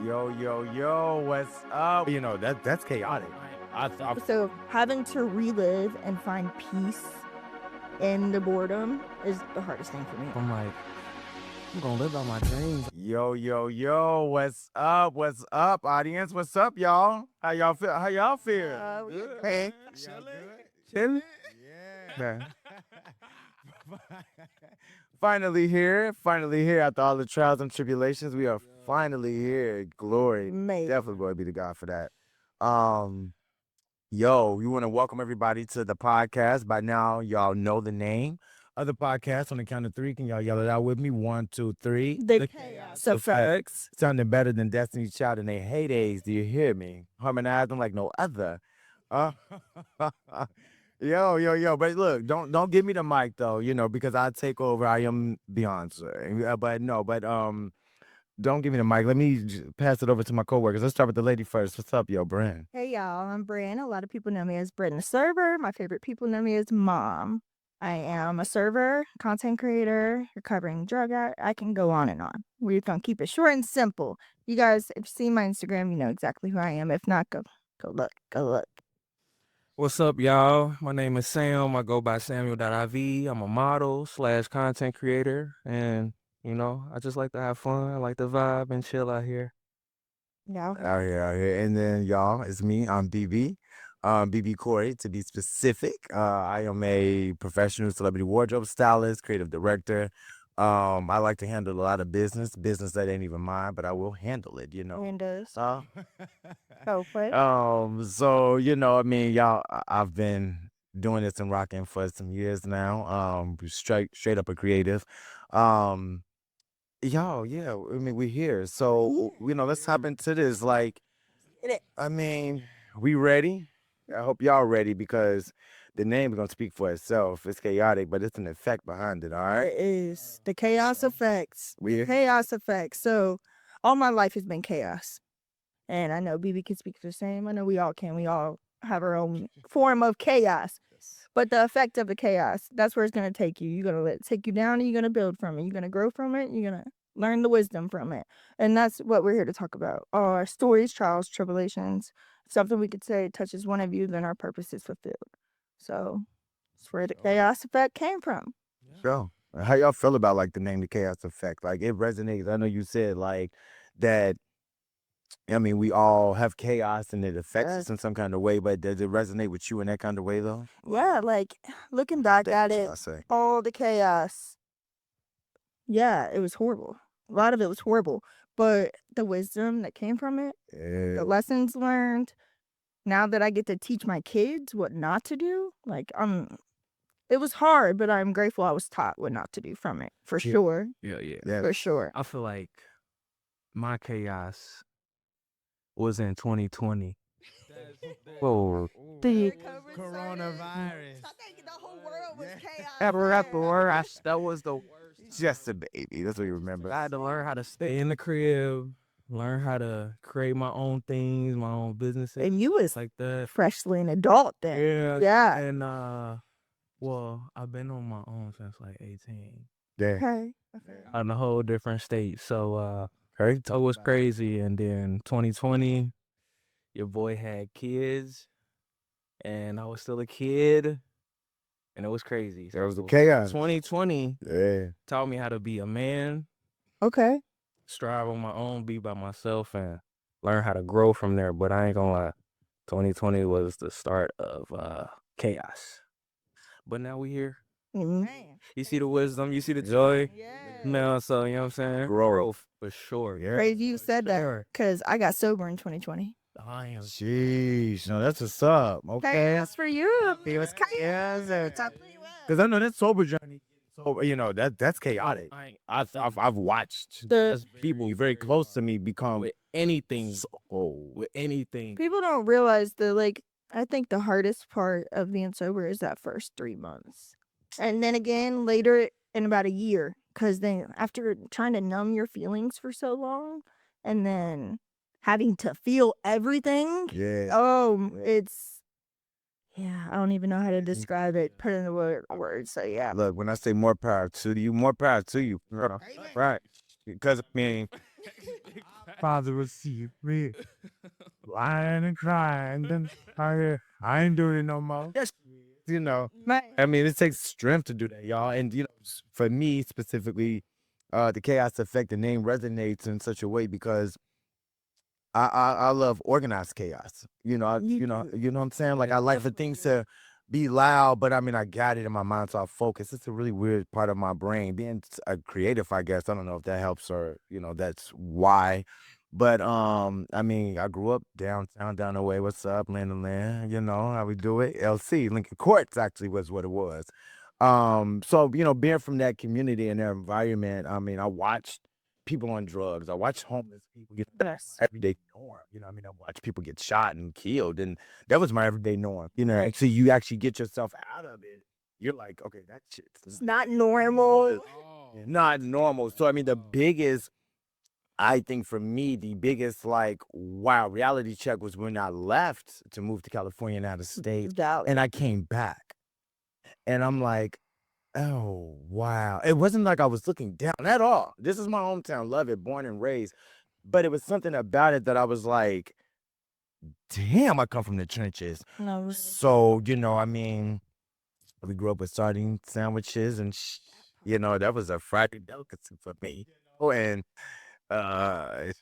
Yo, what's up? You know, that's chaotic. So having to relive and find peace in the boredom is the hardest thing for me. I'm like, I'm gonna live out my dreams. Yo, what's up? What's up, audience? What's up, y'all? How y'all feel? Good. Hey, chilling. Yeah. Finally here after all the trials and tribulations. We are finally here. Glory. Mate. Definitely going to be the God for that. We want to welcome everybody to the podcast. By now, y'all know the name of the podcast. On the count of three, can y'all yell it out with me? 1, 2, 3. The chaos effects. Sounding better than Destiny's Child in their heydays. Do you hear me? Harmonizing like no other. Yo. But look, don't give me the mic though, because I take over. I am Beyonce. Don't give me the mic. Let me pass it over to my coworkers. Let's start with the lady first. What's up, yo, Brenn? Hey y'all, I'm Brenn. A lot of people know me as Brenn the server. My favorite people know me as Mom. I am a server, content creator, recovering drug addict. I can go on and on. We're gonna keep it short and simple. You guys, if you see my Instagram, you know exactly who I am. If not, go look. What's up, y'all? My name is Sam. I go by Samuel.iv. I'm a model / content creator, and I just like to have fun. I like to vibe and chill out here. Yeah. Out here. And then y'all, it's me. I'm Bebe. Bebe Corey, to be specific. I am a professional celebrity wardrobe stylist, creative director. I like to handle a lot of business that ain't even mine, but I will handle it, And So, for it. y'all, I've been doing this and rocking for some years now. Straight up a creative. We're here. So, let's hop into this. We ready? I hope y'all ready because the name is going to speak for itself. It's chaotic, but it's an effect behind it, all right? It is the chaos effects. We Chaos effects. So all my life has been chaos. And I know BB can speak for the same. I know we all can. We all have our own form of chaos. But the effect of the chaos, that's where it's going to take you. You're going to let it take you down and you're going to build from it. You're going to grow from it. You're going to learn the wisdom from it. And that's what we're here to talk about. Our stories, trials, tribulations. Something we could say touches one of you, then our purpose is fulfilled. So that's where the chaos effect came from. Sure. How y'all feel about the name, the chaos effect? Like it resonates. I know you said that. I mean, we all have chaos and it affects us in some kind of way, but does it resonate with you in that kind of way though? Yeah, looking back at it, all the chaos. Yeah, it was horrible. A lot of it was horrible, but the wisdom that came from it, the lessons learned. Now that I get to teach my kids what not to do, it was hard, but I'm grateful I was taught what not to do from it, for sure. Yeah. For sure. I feel like my chaos was in 2020. Whoa. The coronavirus. I think the whole world was chaos. That was the worst. Just a baby. That's what you remember. I had to learn how to stay in the crib, learn how to create my own things, my own businesses. And you was like that. Freshly an adult then. Yeah. And I've been on my own since 18. Yeah. Okay. On a whole different state. So it was crazy. And then 2020, your boy had kids, and I was still a kid, and it was crazy. There was the chaos. 2020 taught me how to be a man. Okay. Strive on my own, be by myself, and learn how to grow from there. But I ain't gonna lie, 2020 was the start of chaos. But now we here. Mm-hmm. You see the wisdom, you see the joy. Yeah. Now, so you know what I'm saying? Growth. For sure. Yeah. Crazy you said that because I got sober in 2020. Jeez, no, that's what's up. Okay. Chaos for you. It was chaos. Because I know that sober journey. So that's chaotic. I've watched people very close to me become with anything. With anything. People don't realize that I think the hardest part of being sober is that first 3 months. And then again, later in about a year. Because then after trying to numb your feelings for so long and then having to feel everything. Yeah. Oh, I don't even know how to describe it. Put it in the words. So, yeah. Look, when I say more power to you, more power to you. Right. Because, father will see me lying and crying. Then I ain't doing it no more. Yes, you know. I mean, it takes strength to do that, y'all. And for me specifically, the chaos effect, the name resonates in such a way because I love organized chaos. You know what I'm saying? Like I like for things to be loud, but I mean I got it in my mind, so I focus. It's a really weird part of my brain. Being a creative, I guess. I don't know if that helps or that's why. But I mean, I grew up downtown, down the way. What's up, land to land? You know how we do it. LC, Lincoln Courts actually was what it was. So being from that community and their environment, I mean, I watched people on drugs. I watch homeless people get Yes. everyday norm. I mean, I watch people get shot and killed, and that was my everyday norm. Actually, you actually get yourself out of it. You're like, okay, that shit's It's not normal. not normal. So I mean, I think for me, the biggest like wow reality check was when I left to move to California and out of state, and I came back, and I'm like, oh, wow. It wasn't like I was looking down at all. This is my hometown. Love it. Born and raised. But it was something about it that I was like, damn, I come from the trenches. No. So, I mean, we grew up with sardine sandwiches and, that was a Friday delicacy for me. And, all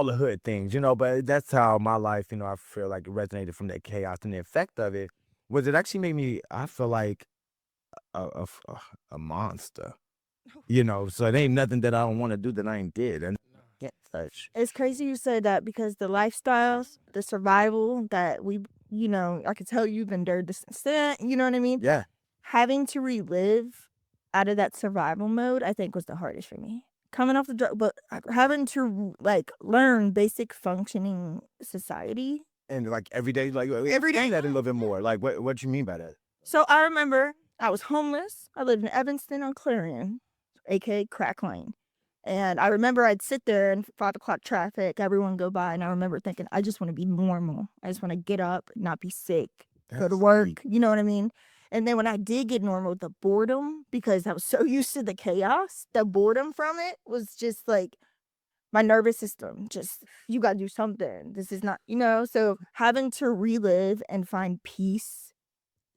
the hood things, but that's how my life, I feel like it resonated from that chaos and the effect of it was it actually made me, I feel like, a monster, so it ain't nothing that I don't want to do that I ain't did and can't touch. It's crazy you said that because the lifestyles, the survival that we, I could tell you've endured this extent, you know what I mean? Yeah. Having to relive out of that survival mode, I think was the hardest for me. Coming off the drug, but having to like learn basic functioning society. And like every day that a little bit more. Like what you mean by that? So I remember I was homeless. I lived in Evanston on Clarion, aka Crack Lane. And I remember I'd sit there in 5 o'clock traffic, everyone go by, and I remember thinking, I just want to be normal. I just want to get up, not be sick, go to work. Deep. You know what I mean? And then when I did get normal, the boredom, because I was so used to the chaos, the boredom from it was just like my nervous system, just, you got to do something. This is not, so having to relive and find peace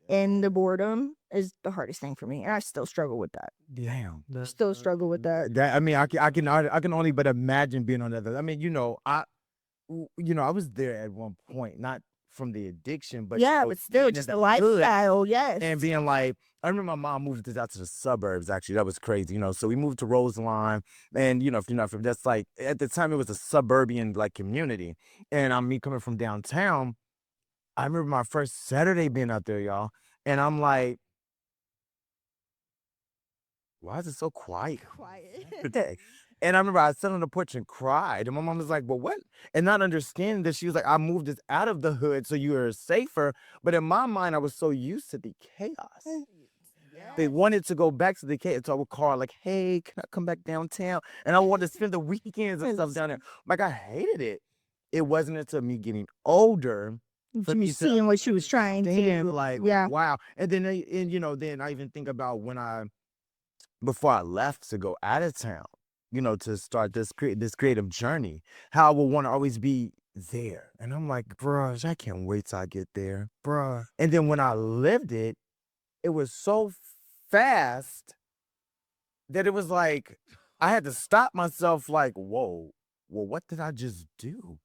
in the boredom is the hardest thing for me, and I still struggle with that. Damn. Still struggle with that. I mean, I can only but imagine being on that. I mean, I was there at one point, not from the addiction, but Yeah, but still, just the lifestyle, yes. and being like, I remember my mom moved us out to the suburbs. Actually, that was crazy. So we moved to Roseline, and if you're not from, that's like at the time it was a suburban like community, and I'm me coming from downtown. I remember my first Saturday being out there, y'all, and I'm like, why is it so quiet? Today? And I remember I sat on the porch and cried. And my mom was like, well, what? And not understanding that she was like, I moved us out of the hood so you were safer. But in my mind, I was so used to the chaos. They wanted to go back to the chaos. So I would call like, hey, can I come back downtown? And I wanted to spend the weekends and stuff down there. Like I hated it. It wasn't until me getting older for me seeing what she was trying to do. Like, yeah. Wow. And then, then I even think about when before I left to go out of town, to start this creative journey, how I would want to always be there. And I'm like, bruh, I can't wait till I get there, bruh. And then when I lived it, it was so fast that it was like, I had to stop myself like, whoa, well, what did I just do?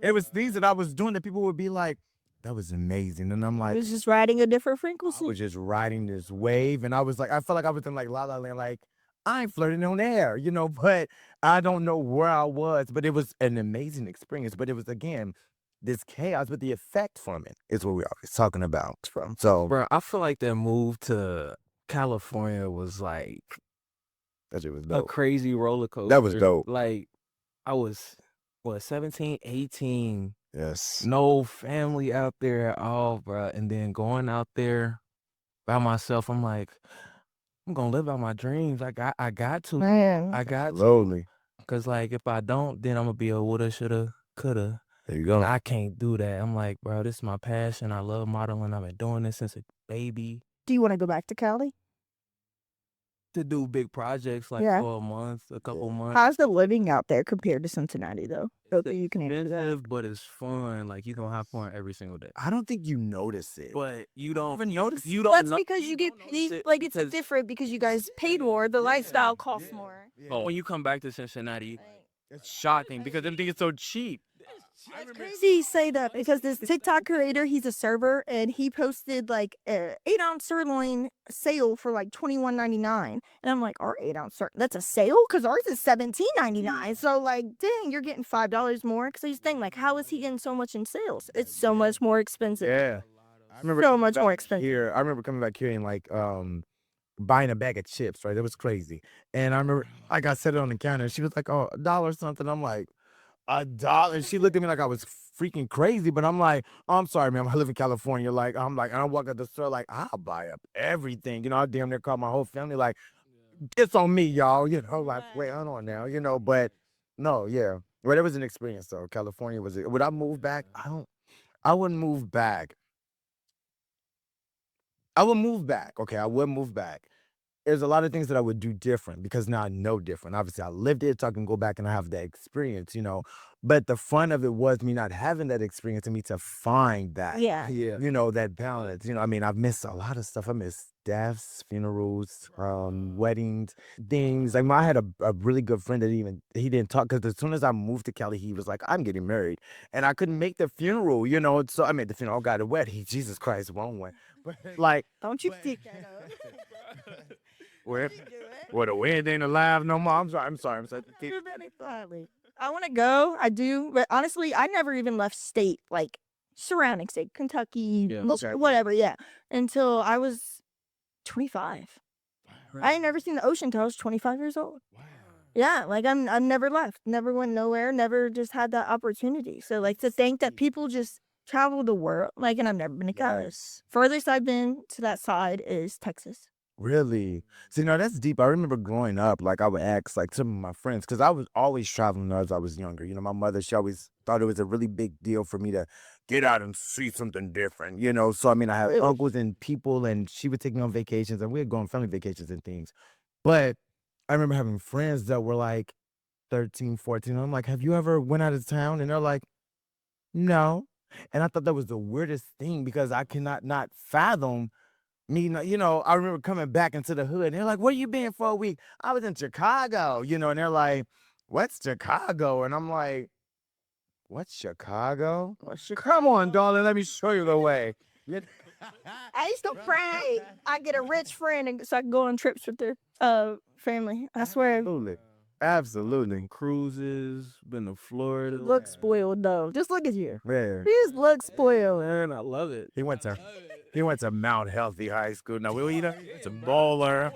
It was things that I was doing that people would be like, that was amazing. And I'm like, It was just riding a different I frequency. was just riding this wave, and I was like, I felt like I was in like La La Land, like I ain't flirting on air, but I don't know where I was, but it was an amazing experience. But it was again this chaos, but the effect from it is what we're always talking about. So, Bro, I feel like that move to California was like that shit was a dope. crazy roller coaster. That was dope. Like I was 17, 18. Yes. No family out there at all, bro. And then going out there by myself, I'm like, I'm gonna live out my dreams. I got to. Man. I got to. Slowly. Cause like if I don't, then I'm gonna be a woulda, shoulda, coulda. There you go. And I can't do that. I'm like, bro, this is my passion. I love modeling. I've been doing this since a baby. Do you want to go back to Cali? to do big projects like Yeah. for a month, a couple months. How's the living out there compared to Cincinnati, though? Don't It's think you can answer that. expensive, but it's fun. Like you can have fun every single day. I don't think you notice it. But you don't even notice. you don't That's know- because you get don't notice paid. it Like it's because- different because you guys paid more. The lifestyle costs more. Oh, when you come back to Cincinnati, it's shocking because them things are so cheap. It's crazy you say that because this TikTok creator, he's a server, and he posted like a 8-ounce sirloin sale for like $21.99, and I'm like, our 8-ounce sirloin, that's a sale because ours is $17.99. So like, dang, you're getting $5 more. Because he's thinking like, how is he getting so much in sales? It's so much more expensive. Yeah. I remember So coming much more back expensive. here. I remember coming back here and like buying a bag of chips, right? That was crazy. And I remember like I set it on the counter and she was like, oh, $1 or something. I'm like, $1? And she looked at me like I was freaking crazy, but I'm like, oh, I'm sorry, ma'am. I live in California. Like, I'm like, and I walk out the store like, I'll buy up everything. You know, I damn near call my whole family like, it's on me, y'all. You know, like, wait, hold on now, you know, but no, yeah. Well, it was an experience though. California was it. Would I move back? I wouldn't move back. I would move back. Okay, I would move back. There's a lot of things that I would do different because now I know different. Obviously, I lived it, so I can go back and I have that experience, you know. But the fun of it was me not having that experience and me to find that, Yeah. you know, that balance. You know, I mean, I've missed a lot of stuff. I missed deaths, funerals, weddings, things. Like, I had a really good friend that he didn't talk because as soon as I moved to Cali, he was like, I'm getting married. And I couldn't make the funeral, you know. So I made the funeral, got a wedding. Jesus Christ, wrong one. But like, Don't you pick that up? where You do it. Well, the wind ain't alive no more. I'm sorry. I'm sorry. You're very slightly. I want to go. I do, but honestly, I never even left state, like surrounding state, Kentucky, Yeah. Okay. whatever. Yeah, until I was 25. I ain't never seen the ocean till I was 25 years old. Yeah, like I've never left, never went nowhere, never just had that opportunity. So like to think that people just travel the world, like, and I've never been to Cali. Furthest I've been to that side is Texas. Really? See, no, that's deep. I remember growing up, like I would ask like some of my friends, because I was always traveling as I was younger. You know, my mother, she always thought it was a really big deal for me to get out and see something different, you know. So I mean, I had Really? uncles and people, and she would take me on vacations, and we'd go on family vacations and things. But I remember having friends that were like 13, 14. I'm like, have you ever went out of town? And they're like, no. And I thought that was the weirdest thing because I cannot not fathom me, you know, I remember coming back into the hood and they're like, where you been for a week? I was in Chicago, you know, and they're like, what's Chicago? And I'm like, what's Chicago? Come on, darling, let me show you the way. You- I used to pray I get a rich friend and so I can go on trips with their family. I swear. Absolutely. Absolutely. Cruises, been to Florida. Look spoiled though. Just look at you. Yeah. You just look spoiled. Man, I love it. He went to Mount Healthy High School. Now, we know it's a bowler.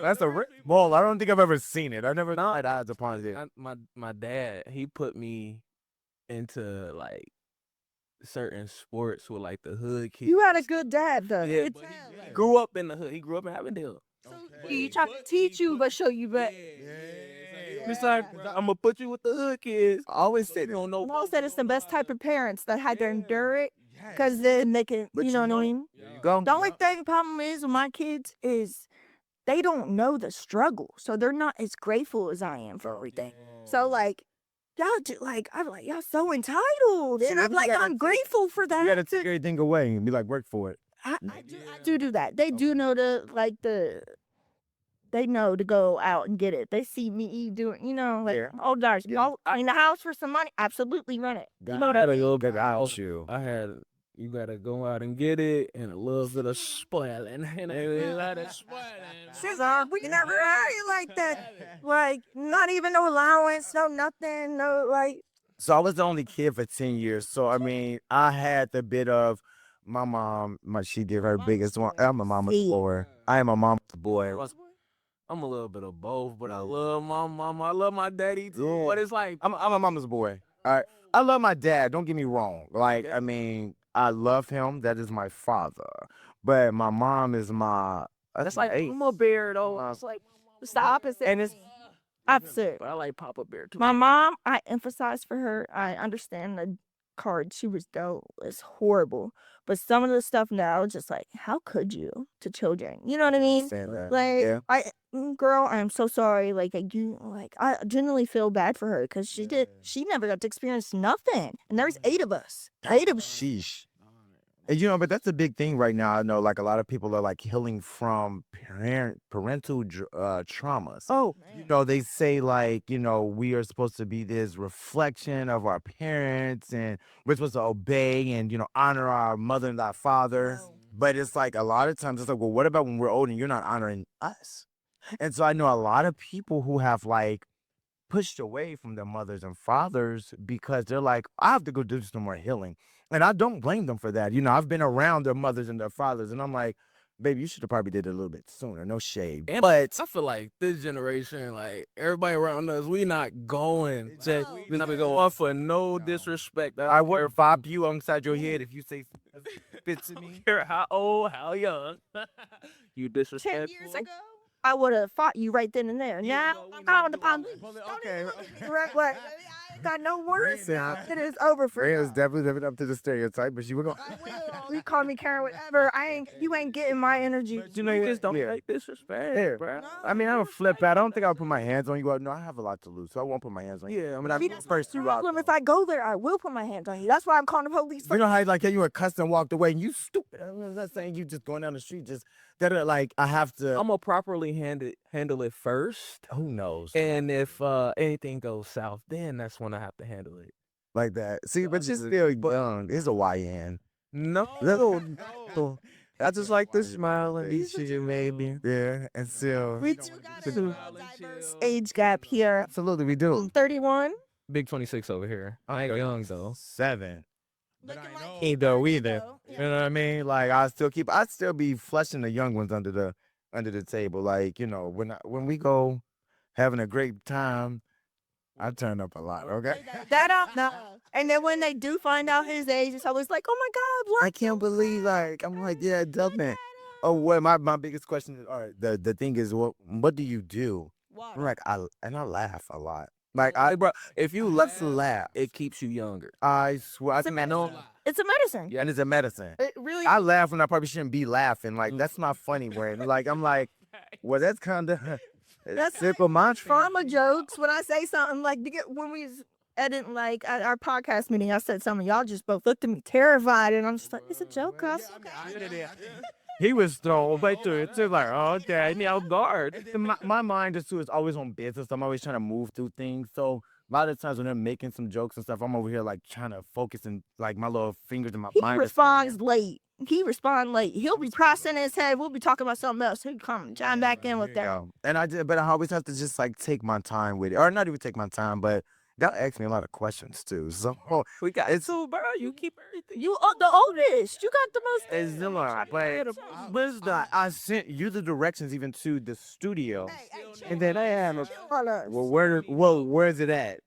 That's a rich bowl. I don't think I've ever seen it. I've never had eyes upon it. My dad, he put me into like certain sports with like the hood kids. You had a good dad though. Yeah, It's but he grew up in the hood. He grew up in Avondale. he tried to teach you but show you back. It's like I'm gonna put you with the hood kids. I always say You that. don't know. Mom said it's the best type of parents that had to endure it because then they can, But you know what I mean? There you go. The only thing problem is with my kids is they don't know the struggle, so they're not as grateful as I am for everything. So like, y'all like I'm like y'all so entitled, and See, I'm you like gotta I'm grateful for You gotta that. take everything away and be like, work for it. I do that. They do know they know to go out and get it. They see me doing, you know, like Yeah. old dollars. Y'all in the house for some money, absolutely run it. You know what I Gotta mean? go Get back. out you. You gotta go out and get it, and a little bit of spoiling, and a lot of spoiling. Scissor, we never had it like that. Like not even no allowance, no nothing, no like. So I was the only kid for 10 years. So I mean, I had the bit of my mom, she did her biggest one. I'm a mama's Yeah. boy. I am a mama's boy. I'm a little bit of both, but I love my mama. I love my daddy too. But it's like I'm a mama's boy. All right. I love my dad. Don't get me wrong. Like, I mean, I love him. That is my father. But my mom is my. That's like I'm a bear though. It's like it's the opposite. And it's Opposite. but I like Papa Bear too. My mom, I emphasize for her. I understand the card. She was dope. It's horrible. But some of the stuff now, just like, how could you to children? You know what I mean? Like, Yeah. girl, I am so sorry. Like, I genuinely feel bad for her because she never got to experience nothing. And there's 8 of us. 8 of us. Sheesh. And but that's a big thing right now. I know, like, a lot of people are like healing from parental traumas. Oh, They say like, we are supposed to be this reflection of our parents, and we're supposed to obey and honor our mother and our father. But it's like a lot of times it's like, well, what about when we're old and you're not honoring us? And so I know a lot of people who have like pushed away from their mothers and fathers because they're like, I have to go do some more healing. And I don't blame them for that. I've been around their mothers and their fathers, and I'm like, baby, you should have probably did it a little bit sooner. No shade. And But I feel like this generation, like everybody around us, we not going to we not go off for no disrespect. I would fob you onside your head if you say spit to me. care how old, how young. You 10 disrespectful. years ago, I would have fought you right then and there. Now, but we I'm not calling the doing police. that. Don't Okay. even look at me right way. I ain't got no words. Listen, It is over for Rhea you. is definitely living up to the stereotype, but she was going. I will. You call me Karen, whatever. You ain't getting my energy. You know, you just don't Yeah. like disrespect, Yeah. bro. I mean, I don't flip out. I don't think I'll put my hands on you. No, I have a lot to lose, so I won't put my hands on you. Yeah, I mean, I I mean, That's first the you out. problem. If I go there, I will put my hands on you. That's why I'm calling the police. You know how like you were cussed and walked away, and you stupid. I'm not saying you just going down the street, just that like I have to. I'm gonna properly handle it first, Who knows? and if anything goes south, then that's when I have to handle it. Like that. See, but you still young. It's a YN. No, Little. I just like to smile and be you, maybe. Yeah, and still. We do got a diverse age gap here. Absolutely, we do. I'm 31. Big 26 over here. I ain't young though. 7. Look at my Ain't though either. though. You know what I mean? Like I'd still be flushing the young ones under the table. Like, when we go having a great time, I turn up a lot, okay? That out now. And then when they do find out his age, it's always like, oh my God, what? I can't believe, like, I'm like, yeah, doesn't. Oh, what my biggest question is, all right, the thing is, what do you do? I'm like, I laugh a lot. Like, Hey, bro, if you let's laugh, laugh. it keeps you younger. I swear, It's a medicine. It's a medicine. yeah, and it's a medicine. It really I laugh when I probably shouldn't be laughing. Like, that's not funny, word. Like, I'm like, well, that's kind of That's simple mantra. trauma jokes. When I say something like when we was editing like at our podcast meeting, I said something. Y'all just both looked at me terrified, and I'm just like, it's a joke, guys. He was thrown right through it. Too, like, oh, okay, me off guard. My mind is always on business. I'm always trying to move through things. So a lot of times when they're making some jokes and stuff, I'm over here like trying to focus and like my little fingers in my He mind. responds late. He'll be processing his head. We'll be talking about something else. He'll come chime back in with that. Yeah. And but I always have to just like take my time with it, or not even take my time, but they'll ask me a lot of questions too. So We got it too, bro. You keep everything. You are the oldest. You got the most. it's similar, but it's not. I sent you the directions even to the studio, and then I have a well, where's it at?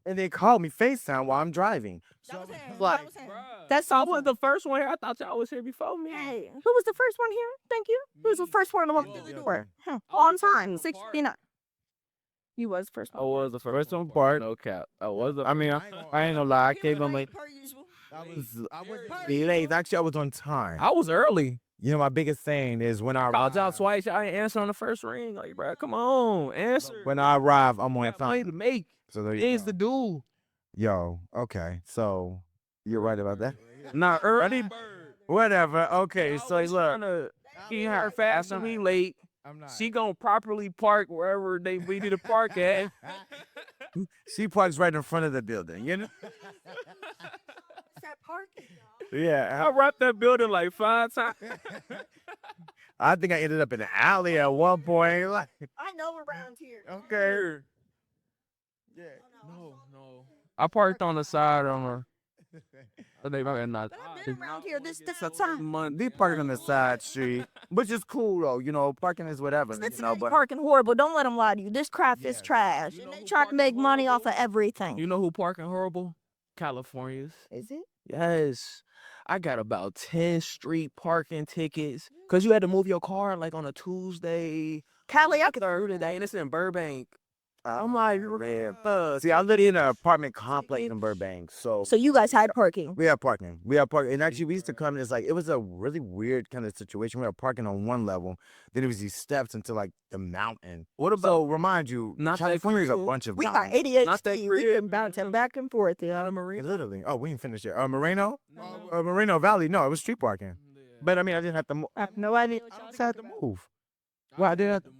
And they called me FaceTime while I'm driving. So like, That's I all. was the first one here. I thought y'all was here before me. Hey, who was the first one here? Thank you. Who was the first one to walk through the door? On time, 6:59. You was the first I one. was the first one part. No cap. I was the. I mean, I ain't gonna lie. I came on late. I was late. Actually, I was on time. I was early. My biggest thing is when I Called y'all arrive. twice. I ain't answer on the first ring. Like, bro, come on, answer. When I arrive, I'm on Play time. to make. So there you Things go. to do. Yo, okay. So you're right about that. Not early. Whatever. Okay. So look. Tryna get her fast and we late. She gonna properly park wherever we need to park at. She parks right in front of the building. That parking, Yeah. I wrapped that building like 5 times. I think I ended up in an alley at one point. Like, I know around here. okay. Yeah. No. I parked on the side on her. They might not. But I've been around here this time. They parking on the side street, which is cool though. Parking is whatever. It's But parking horrible. Don't let them lie to you. This crap is trash. And they try to make money off of everything. You know who parking horrible? Californians. Is it? Yes. I got about 10 street parking tickets. Cause you had to move your car like on a Tuesday, Cali, I could. Thursday, and it's in Burbank. I'm like, man, see, I live in an apartment complex in Burbank, so So you guys had parking. we have parking. We have parking, and actually, we used to come. And it's like it was a really weird kind of situation. We were parking on one level, then it was these steps into like the mountain. What about So remind you, not that California is a cool? bunch of We got mountains. Not that ADHD. We can bounce him back and forth, yeah. Literally. Oh, we didn't finish it. Moreno, Moreno Valley. No, it was street parking. But I mean, I didn't have to move. I have no idea. I just had to move. Well, I didn't have to.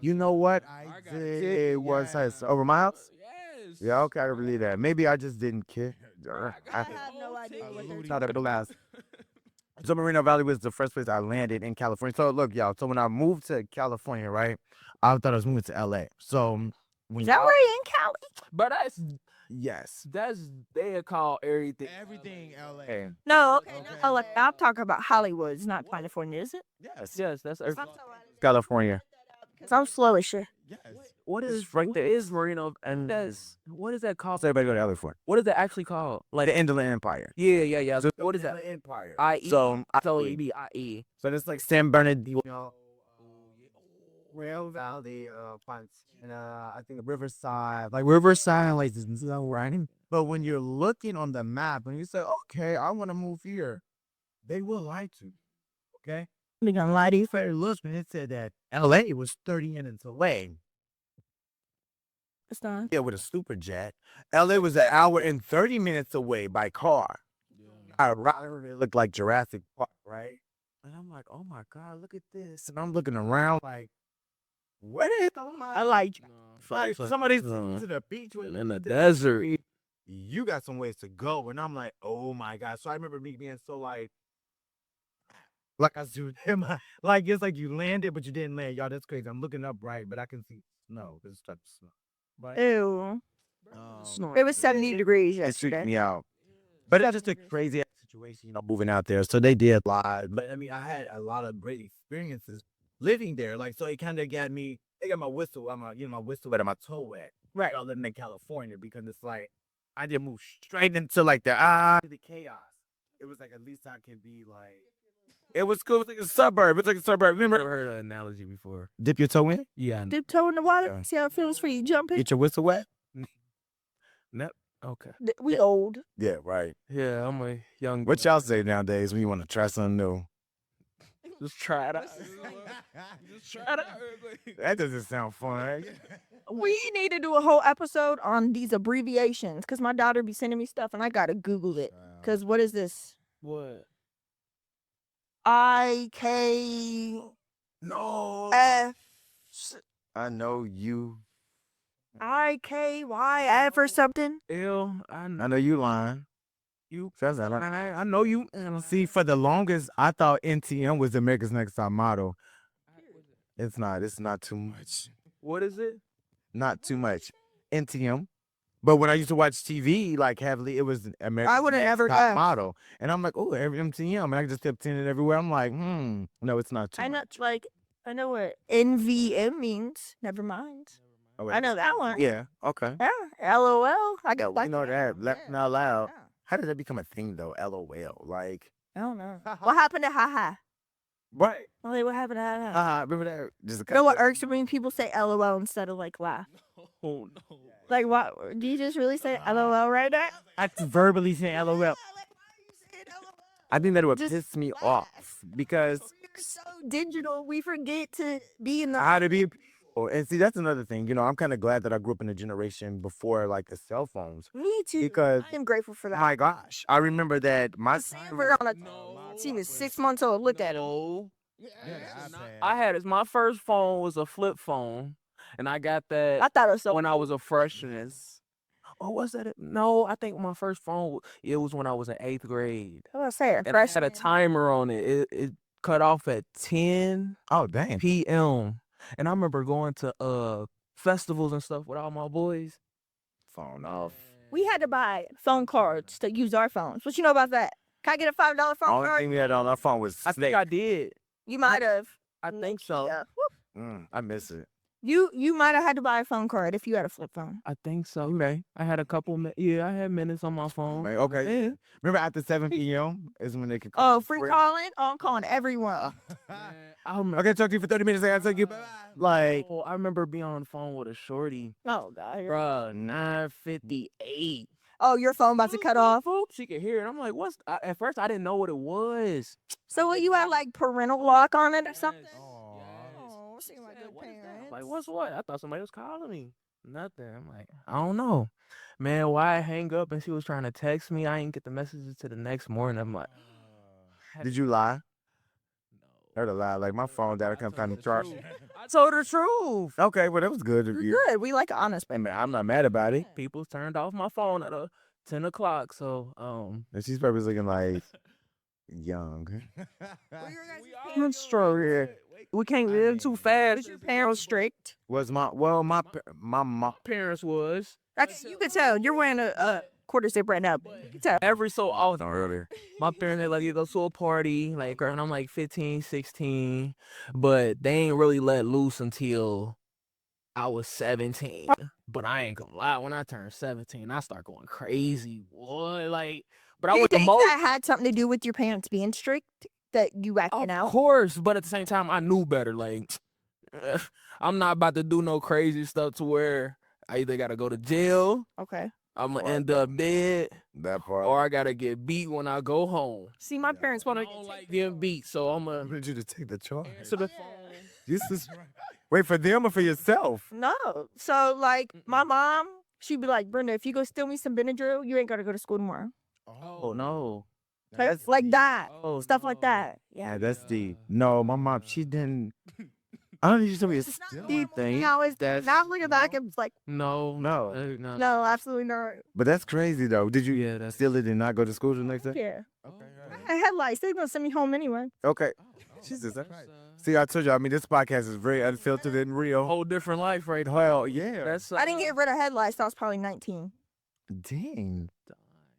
You know what? I did. Was over my house? Yes. Yeah, okay, I can believe that. Maybe I just didn't care. I have no idea what they're Thought it last. So Moreno Valley was the first place I landed in California. So look, y'all. So when I moved to California, right, I thought I was moving to LA. So when Is that where you in Cali? But yes, they call everything. Everything LA. hey, No, okay. Not LA. I'm talking about Hollywood. It's not California, is it? yes, Yes, that's California. Because I'm slow as shit. Yes. what is It's right what there. is Marino and what is that called? So everybody go to LA for it. What is that actually called? Like the Inland Empire. Yeah. So What is that? Inland Empire. IE. So So IE. it'd be IE. So it's like San Bernardino, Rail Valley, and I think Riverside, like like this is all right. But when you're looking on the map and you say, okay, I want to move here, they will lie to you. Okay, I'm gonna lie to you. fair look, and it said that LA was 30 minutes away. It's not. Yeah, with a super jet. LA was an hour and 30 minutes away by car. I it looked like Jurassic Park, right? And I'm like, oh my God, look at this. And I'm looking around like, what is I like you. like somebody's to the beach with In the desert. You got some ways to go. And I'm like, oh my God. So I remember me being so like I zoomed in my, like it's like you landed, but you didn't land. Y'all, that's crazy. I'm looking up right, but I can see snow. There's stuff snow. But Ew. It was 70 degrees it freaked yesterday. me out. But it's just a crazy ass situation, moving out there. So they did lie. But I mean, I had a lot of great experiences living there. Like, so it kind of got me, they got my whistle, my whistle wet and my toe wet. Right. I living in California because it's like, I didn't move straight into like the chaos. It was like, at least I can be like, it was cool. It was like a suburb. It's like a suburb. Never Remember? heard an analogy before. Dip your toe in? Yeah. Dip toe in the water. Yeah. See how it feels for you jumping. Get your whistle wet? Okay. We old. Yeah, right. Yeah, I'm a young. What y'all say nowadays when you want to try something new? Just try it out. Just try it out. That doesn't sound fun. Right? We need to do a whole episode on these abbreviations because my daughter be sending me stuff and I gotta Google it. Because what is this? What? IK No. F I know you. IKYF or something. I know you lying. You. Says that. I know you. See, for the longest, I thought NTM was America's Next Top Model. It's not. It's not too much. What is it? Not too much. NTM. But when I used to watch TV like heavily, it was America's would've Next never Top guessed. Model. And I'm like, oh, every MTM. And I just kept seeing it everywhere. I'm like, no, it's not too I much. know, I know what NVM means. Never mind. Oh, I know that one. Yeah, okay. Yeah. LOL. I got You know that. Laughing out loud. Yeah. How did that become a thing, though? LOL. Like, I don't know. What happened to haha? right. Like, what happened to haha? Remember that? Just a You know what irks me? People say LOL instead of like laugh. Oh no. Like, what? Do you just really say LOL right now? I verbally say LOL. I think that would Just piss me off because We're so digital, we forget to be in the. how to be. And see, that's another thing. I'm kind of glad that I grew up in a generation before like the cell phones. Me too. Because, I am grateful for that. my gosh, I remember that my We're on a team is 6 months old. Look at him. No. iPad. I had my first phone was a flip phone, and I got that I thought it was so. when I was a freshman. Oh, was that it? No, I think my first phone it was when I was in 8th grade, What was I saying? and I had a Freshman. timer on it. It cut off at 10 oh dang. p.m. And I remember going to festivals and stuff with all my boys. Phone off. We had to buy phone cards to use our phones. What you know about that? Can I get a $5 phone Only card? thing we had on our phone was I Snake. think I did. You might have. I think so. Yeah. I miss it. You might have had to buy a phone card if you had a flip phone. I think so. Okay. I had a couple. I had minutes on my phone. Like, okay. Yeah. Remember after 7 p.m. is when they could call. Oh, free calling? Oh, I'm calling everyone. I remember, Okay, talk to you for 30 minutes. I gotta talk to you. Bye-bye. Like, I remember being on the phone with a shorty. Oh, God. Bruh, 9:58. Oh, your phone about to cut off? She could hear it. I'm like, what's... at first, I didn't know what it was. So what, you had like parental lock on it or something? Aw. Oh, seem like good What is that? parents. Like, what's what? I thought somebody was calling me. Nothing. I'm like, I don't know. Man, why I hang up and she was trying to text me? I didn't get the messages to the next morning. I'm like, did you lie? no. Heard a lie. Like, my phone died. I couldn't find the charge. I told her the truth. Okay, well, that was good of You're you. good. We like honest Hey, people. man, I'm not mad about it. People turned off my phone at 10 o'clock. So, And she's probably looking like young. parents story. We can't live too fast. Was your parents strict? Was my mom. Parents was You could tell. You're wearing a quarter zip right now. You could tell. every so often. Earlier. My parents, they let you go to a party, like, and I'm like 15, 16, but they ain't really let loose until I was 17. But I ain't gonna lie, when I turned 17, I start going crazy, boy. Like, but I Do you was the think most. that had something to do with your parents being strict? That you acting Of out? course, but at the same time, I knew better. Like, I'm not about to do no crazy stuff to where I either gotta go to jail, Okay. I'm gonna end up dead, That part. or I gotta get beat when I go home. See, my parents I want to don't like getting beat, so I'm I gonna wanted you to take the charge. answer the phone. This is wait for them or for yourself? No. So, like, my mom, she'd be like, Brenda, if you go steal me some Benadryl, you ain't got to go to school tomorrow. Oh no. That's Like deep. that. Oh, Stuff like no. that. Yeah, Yeah. that's deep. No, my mom, she didn't. I don't need you to tell me a It's not still deep thing. now. It's That's now looking back, it's like, No, No. no. no, absolutely not. But that's crazy though. Did you Yeah, that's steal it and not go to school the next day? Yeah. Okay. I had headlights. They're going to send me home anyway. Okay. Jesus. See, I told you. I mean, this podcast is very unfiltered and real. whole different life right now. Well, yeah. That's I didn't get rid of headlights. I was probably 19. Dang.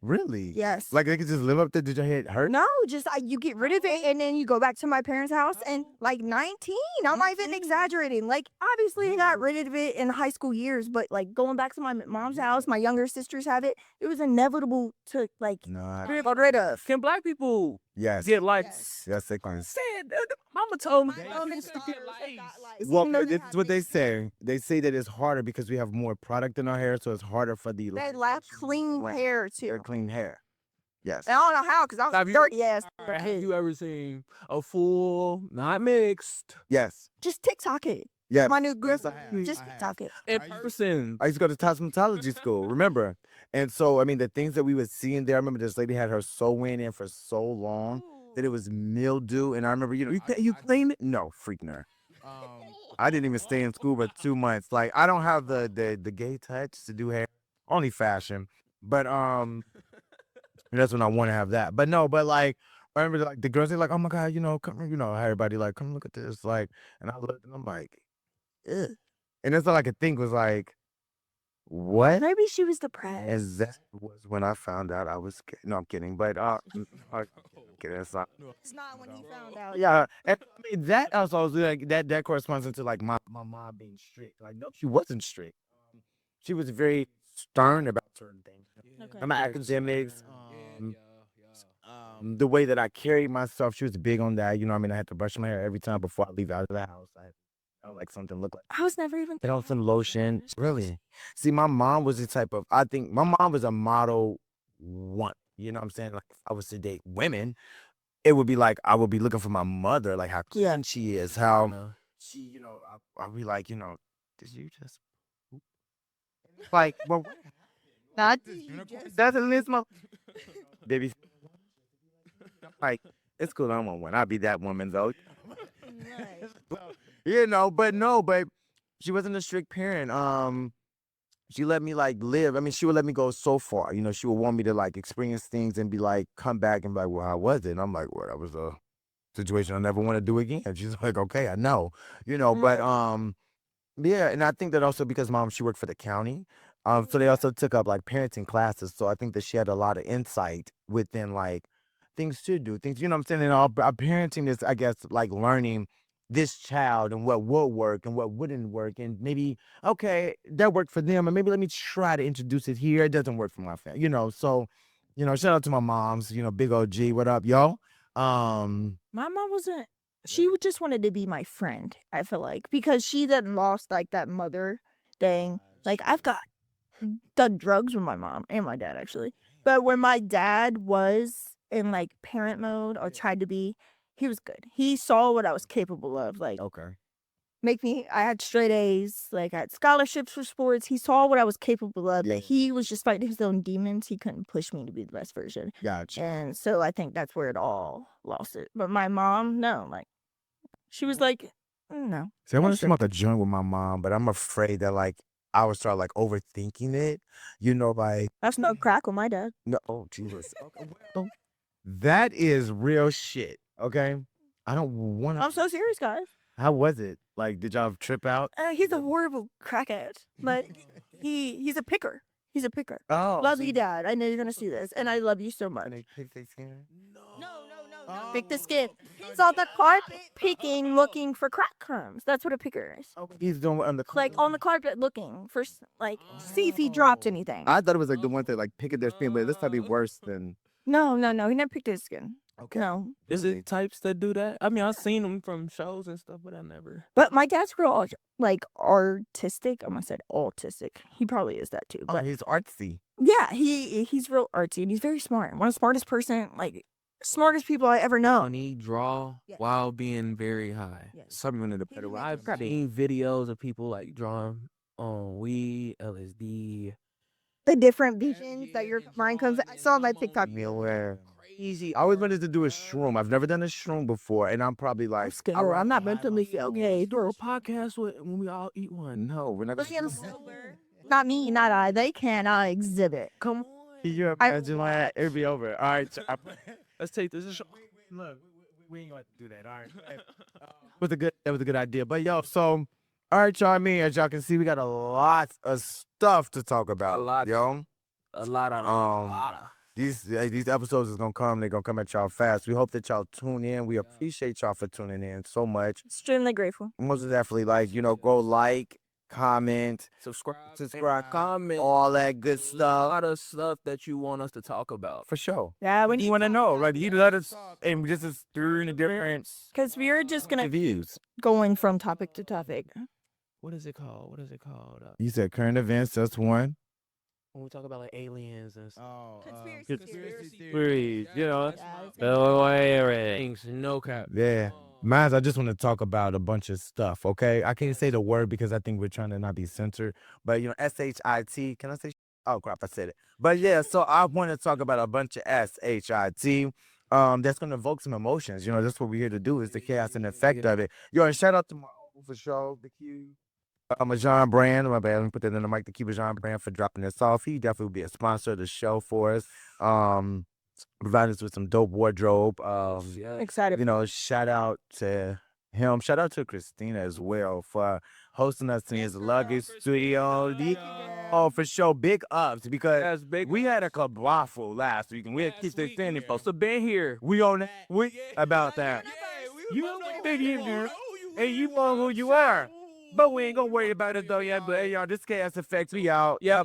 Really? Yes. Like they could just live up there. Did your head hurt? No, just you get rid of it and then you go back to my parents' house and like 19. I'm not even exaggerating. Like obviously I got rid of it in high school years, but like going back to my mom's house, my younger sisters have it. It was inevitable to like No. get rid of. Can black people Yes. get lights? Yes. Yes, they can. Said mama told me. My black elementary people daughters get have got lights. lights. Well, Even though this have is what they big- say. They say that it's harder because we have more product in our hair, so it's harder for the They lack clean hair their too. clean hair. Yes. And I don't know how because I was Have you- dirty ass. Alright, have you ever seen a full, not mixed, Yes. Just TikTok it. Yes. My new group. Yes, I have. Just I have. TikTok it. in I used- person? I used to go to cosmetology school, remember? And so, I mean, the things that we would see in there, I remember this lady had her sew-in in for so long that it was mildew. And I remember, you clean it? No, freaking her. I didn't even stay in school for 2 months. Like, I don't have the gay touch to do hair, only fashion. But, that's when I want to have that. But no, but like, I remember like the girls, they're like, oh my God, come, everybody like, come look at this. Like, and I looked and I'm like, ugh. And that's all I could think was like, what? Maybe she was depressed. And that was when I found out I was scared. No, I'm kidding. But okay, that's not. It's not when he found out. Yeah, and I mean that also was like that corresponds into like my mom being strict. Like no, she wasn't strict. She was very stern about certain things. Okay. My academics, the way that I carried myself, she was big on that. I mean, I had to brush my hair every time before I leave out of the house. I like something look like. I was never even. Put on some lotion. Really? See, my mom was the type of, I think my mom was a model one. You know what I'm saying? Like, if I was to date women, it would be like, I would be looking for my mother, like how clean she is, how she, I'll be like, did you just poop? Like, well, what happened? Not That's a Lismo. Baby. Like, it's cool. I don't want one. I'll be that woman, though. But no, but she wasn't a strict parent. She let me like live. I mean, she would let me go so far. She would want me to like experience things and be like, come back and be like, well, how was it? And I'm like, well, that was a situation I never want to do again. And she's like, okay, I know. But yeah, and I think that also because mom, she worked for the county. So they also took up like parenting classes. So I think that she had a lot of insight within like things to do, things, you know what I'm saying? And our parenting is, I guess, like learning this child and what would work and what wouldn't work, and maybe okay that worked for them, and maybe let me try to introduce it here. It doesn't work for my family, So, shout out to my moms. Big OG, what up, yo? My mom wasn't. She just wanted to be my friend. I feel like because she then lost like that mother thing. Like I've done drugs with my mom and my dad actually, but when my dad was in like parent mode or tried to be, he was good. He saw what I was capable of. Like Okay. I had straight A's, like I had scholarships for sports. He saw what I was capable of. Yeah. That he was just fighting his own demons. He couldn't push me to be the best version. Gotcha. And so I think that's where it all lost it. But my mom, no, like she was like, no. See, I want to That's smoke a joint with my mom, but I'm afraid that like I would start like overthinking it. Like That's no crack with my dad. no, oh Jesus. Okay, well, that is real shit. Okay, I don't want I'm to. so serious, guys. How was it? Like, did y'all trip out? He's a horrible crackhead, but he's a picker. He's a picker. Oh, Love you, Dad. I know you're gonna see this, and I love you so much. And they pick their skin. No. Pick the skin. He's on the carpet picking, looking for crack crumbs. That's what a picker is. He's doing on the Like on the carpet looking for, like, see if he dropped anything. I thought it was like the one that like picking their skin, but this might be worse than. No. He never picked his skin. Okay. No. Is it types that do that? I mean, I've seen them from shows and stuff, but I never. But my dad's real, like, artistic. I almost said autistic. He probably is that too. Oh, But he's artsy. yeah, he's real artsy and he's very smart. One of the smartest smartest people I ever know. Funny draw Yes. while being very high. Yes. Something in the He better can way. make I've Crap. seen videos of people like drawing on weed, LSD. The different visions that your mind comes. I saw on my TikTok. Me aware. Crazy. I always wanted to do a shroom. I've never done a shroom before, and I'm probably like, I'm not mentally okay. Do a podcast when we all eat one. no, we're not. But him sober. Not me, not I. They can exhibit. Come on. Can you imagine that? It'd be over. All right. So Let's take this. look, we ain't going to do that. All right. That was a good idea. But yo, so all right, y'all. As y'all can see, we got a lot of stuff to talk about. A lot. yo. A lot of. These episodes is gonna come. They're gonna come at y'all fast. We hope that y'all tune in. We appreciate y'all for tuning in so much. Extremely grateful. Most definitely, like go like, comment, Subscribe, comment. all that good A stuff lot of stuff that you want us to talk about. for sure. Yeah, we You need want to know, like you let us, and this is through the different because we're just gonna views. going from topic to topic. What is it called? You said current events. That's one. When we talk about like aliens and stuff. Oh, Conspiracy Theories, you know. Things, no cap. Yeah. Mine's, I just want to talk about a bunch of stuff, okay? I can't say the word because I think we're trying to not be censored. But, SHIT. Can I say? Oh, crap, I said it. But, yeah, so I want to talk about a bunch of SHIT that's going to evoke some emotions. That's what we're here to do is the chaos and effect of it. Yo, and shout out to my for sure, the Q. John Brand, my bad, let me put that in the mic to keep John Brand for dropping this off. He definitely will be a sponsor of the show for us. Provide us with some dope wardrobe. Excited. Shout out to him. Shout out to Christina as well for hosting us in his luggage studio. Oh, for sure, big ups because we had a cabafo last week and we had to keep this thing supposed to been here. We on that. We about that. You know what you do, and you know who you are. But we ain't gonna worry about it though yet. But hey, y'all, this chaos effects, we out. Yeah.